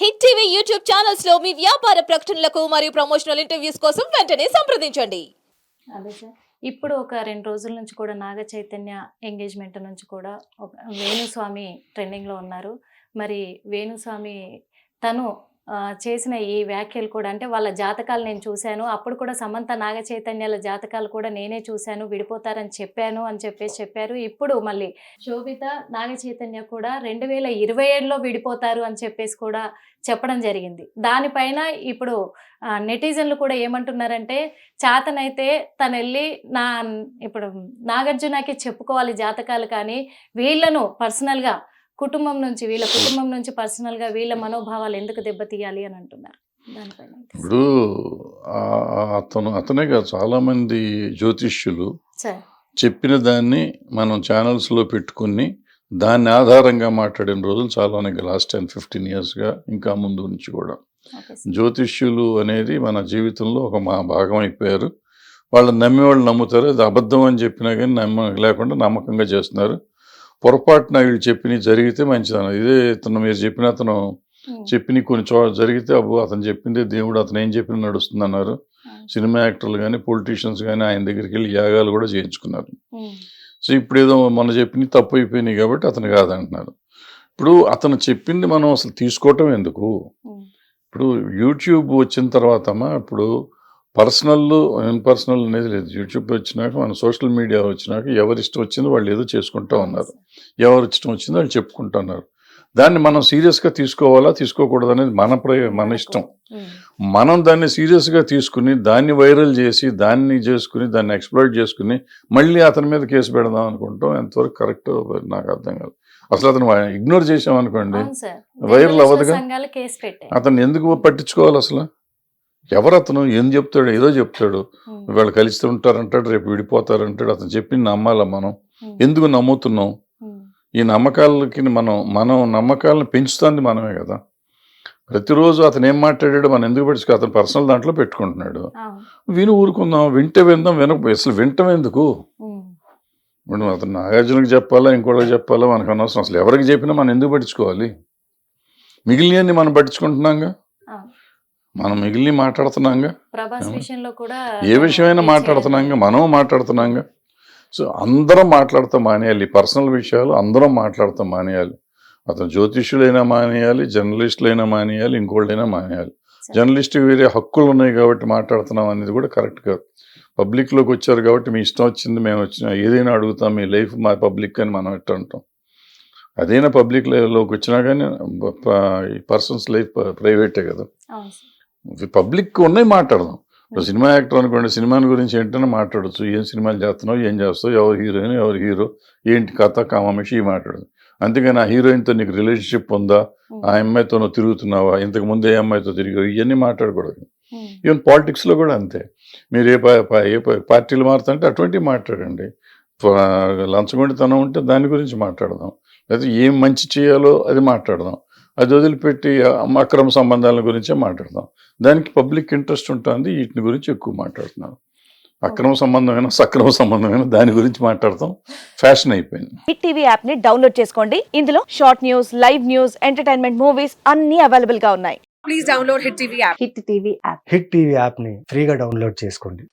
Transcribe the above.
Hit TV YouTube channels లో మీ వ్యాపార ప్రకటనలకు మరియు ప్రమోషనల్ ఇంటర్వ్యూస్ కోసం వెంటనే సంప్రదించండి. అదే సార్. ఇప్పుడు ఒక 2 రోజుల నుంచి కూడా నాగ చైతన్య ఎంగేజ్మెంట్ నుంచి కూడా ఒక వేణుస్వామి ట్రెండింగ్లో ఉన్నారు. మరి వేణుస్వామి తను చేసిన ఈ వ్యాఖ్యలు కూడా అంటే వాళ్ళ జాతకాలు నేను చూశాను, అప్పుడు కూడా సమంత నాగ చైతన్యాల జాతకాలు కూడా నేనే చూశాను, విడిపోతారని చెప్పాను అని చెప్పారు. ఇప్పుడు మళ్ళీ శోభిత నాగ చైతన్య కూడా 2027లో విడిపోతారు అని చెప్పేసి కూడా చెప్పడం జరిగింది. దానిపైన ఇప్పుడు నెటిజన్లు కూడా ఏమంటున్నారంటే చేతనైతే తను వెళ్ళి ఇప్పుడు నాగార్జునకి చెప్పుకోవాలి జాతకాలు, కానీ వీళ్ళను పర్సనల్గా వీళ్ళ కుటుంబం నుంచి పర్సనల్గా వీళ్ళ మనోభావాలు ఎందుకు దెబ్బతీయాలి అని అంటున్నారు. దానిపైన ఇప్పుడు అతనే కాదు, చాలామంది జ్యోతిష్యులు సార్ చెప్పిన దాన్ని మనం ఛానల్స్లో పెట్టుకుని దాన్ని ఆధారంగా మాట్లాడిన రోజులు చాలా ఉన్నాయి. లాస్ట్ 10-15 ఇయర్స్గా ఇంకా ముందు నుంచి కూడా జ్యోతిష్యులు అనేది మన జీవితంలో ఒక భాగం అయిపోయారు. వాళ్ళు నమ్మేవాళ్ళు నమ్ముతారు, అది అబద్ధం అని చెప్పినా కానీ లేకుండా నమ్మకంగా చేస్తున్నారు. పొరపాటున వీళ్ళు చెప్పిన జరిగితే మంచిదన్న, ఇదే మీరు చెప్పిన అతను చెప్పిన కొన్ని జరిగితే అబ్బో అతను చెప్పిందే దేవుడు, అతను ఏం చెప్పిన నడుస్తుంది అన్నారు. సినిమా యాక్టర్లు కానీ పొలిటీషియన్స్ కానీ ఆయన దగ్గరికి వెళ్ళి యాగాలు కూడా చేయించుకున్నారు. సో ఇప్పుడు ఏదో మొన్న చెప్పిన తప్పు అయిపోయినాయి కాబట్టి అతను కాదంటున్నారు. ఇప్పుడు అతను చెప్పింది మనం అసలు తీసుకోవటం ఎందుకు? ఇప్పుడు యూట్యూబ్ వచ్చిన తర్వాత ఇప్పుడు పర్సనల్ ఇన్పర్సనల్ అనేది లేదు. యూట్యూబ్ వచ్చినాక మన సోషల్ మీడియా వచ్చినాక ఎవరి ఇష్టం వచ్చిందో వాళ్ళు ఏదో చేసుకుంటూ ఉన్నారు, ఎవరి ఇష్టం వచ్చిందో వాళ్ళు చెప్పుకుంటున్నారు. దాన్ని మనం సీరియస్గా తీసుకోవాలా తీసుకోకూడదు అనేది మన ఇష్టం. మనం దాన్ని సీరియస్గా తీసుకుని దాన్ని వైరల్ చేసి దాన్ని ఎక్స్ప్లోయిట్ చేసుకుని మళ్ళీ అతని మీద కేసు పెడదాం అనుకుంటాం ఎంతవరకు కరెక్ట్ నాకు అర్థం కాదు. అసలు అతను ఇగ్నోర్ చేసాం అనుకోండి వైరల్ అవ్వదుగా. అతను ఎందుకు పట్టించుకోవాలి? అసలు ఎవరు అతను? ఏం చెప్తాడు? ఏదో చెప్తాడు, వాళ్ళు కలిసి ఉంటారంటాడు, రేపు విడిపోతారంటాడు. అతను చెప్పింది నమ్మాలా మనం? ఎందుకు నమ్ముతున్నాం? ఈ నమ్మకాలకి మనం నమ్మకాలను పెంచుతుంది మనమే కదా. ప్రతిరోజు అతను ఏం మాట్లాడాడు మనం ఎందుకు పట్టించుకో? అతను పర్సనల్ దాంట్లో పెట్టుకుంటున్నాడు, ఊరుకుందాం, విందాం, అసలు వింటం ఎందుకు? ఇప్పుడు అతను నాగార్జునకి చెప్పాలా ఇంకోటికి చెప్పాలా మనకు అనవసరం. అసలు ఎవరికి చెప్పినా మనం ఎందుకు పట్టించుకోవాలి? మిగిలినవన్నీ మనం పట్టించుకుంటున్నాంగా, మనం మిగిలిన మాట్లాడుతున్నాంగా, ఏ విషయమైనా మాట్లాడుతున్నాంగా, మనం మాట్లాడుతున్నాంగా. సో అందరం మాట్లాడతాం మానేయాలి, పర్సనల్ విషయాలు అందరం మాట్లాడతాం మానేయాలి. అతను జ్యోతిష్యులైనా మానేయాలి, జర్నలిస్టులైనా మానేయాలి, ఇంకోళ్ళైనా మానేయాలి. జర్నలిస్ట్కి వేరే హక్కులు ఉన్నాయి కాబట్టి మాట్లాడుతున్నాం అనేది కూడా కరెక్ట్ కాదు. పబ్లిక్లోకి వచ్చారు కాబట్టి మీ ఇష్టం వచ్చింది మేము వచ్చినా ఏదైనా అడుగుతాం, మీ లైఫ్ మా పబ్లిక్ అని మనం ఎట్లా అంటాం. అదైనా పబ్లిక్ లోకి వచ్చినా కానీ పర్సన్స్ లైఫ్ ప్రైవేటే కదా. పబ్లిక్ ఉన్నాయి మాట్లాడదాం. ఇప్పుడు సినిమా యాక్టర్ అనుకోండి, సినిమాని గురించి ఏంటనే మాట్లాడచ్చు. ఏం సినిమాలు చేస్తున్నావు, ఏం చేస్తావు, ఎవరు హీరోయిన్, ఎవరు హీరో, ఏంటి కథ కామేషి మాట్లాడదు. అంతేగాని ఆ హీరోయిన్తో నీకు రిలేషన్షిప్ ఉందా, ఆ అమ్మాయితో నువ్వు తిరుగుతున్నావా, ఇంతకు ముందు ఏ అమ్మాయితో తిరిగావు, ఇవన్నీ మాట్లాడకూడదు. ఈవెన్ పాలిటిక్స్లో కూడా అంతే. మీరు ఏ పార్టీలు మారుతుంటే అటువంటివి మాట్లాడండి. లంచగొండితనం ఉంటే దాని గురించి మాట్లాడదాం, లేదా ఏం మంచి చేయాలో అది మాట్లాడదాం. అది వదిలిపెట్టి అక్రమ సంబంధాల గురించే మాట్లాడదాం. దానికి పబ్లిక్ ఇంట్రెస్ట్ ఉంటుంది, వీటిని గురించి ఎక్కువ మాట్లాడుతున్నాం. అక్రమ సంబంధమైన సక్రమ సంబంధమైన దాని గురించి మాట్లాడతాం, ఫ్యాషన్ అయిపోయింది. హిట్ టీవీ యాప్ ని డౌన్లోడ్ చేసుకోండి. ఇందులో short news, live news, entertainment movies అన్ని అవైలబుల్ గా ఉన్నాయి. Please download hit TV app. Hit TV app. Hit TV app ని ఫ్రీగా డౌన్లోడ్ చేసుకోండి.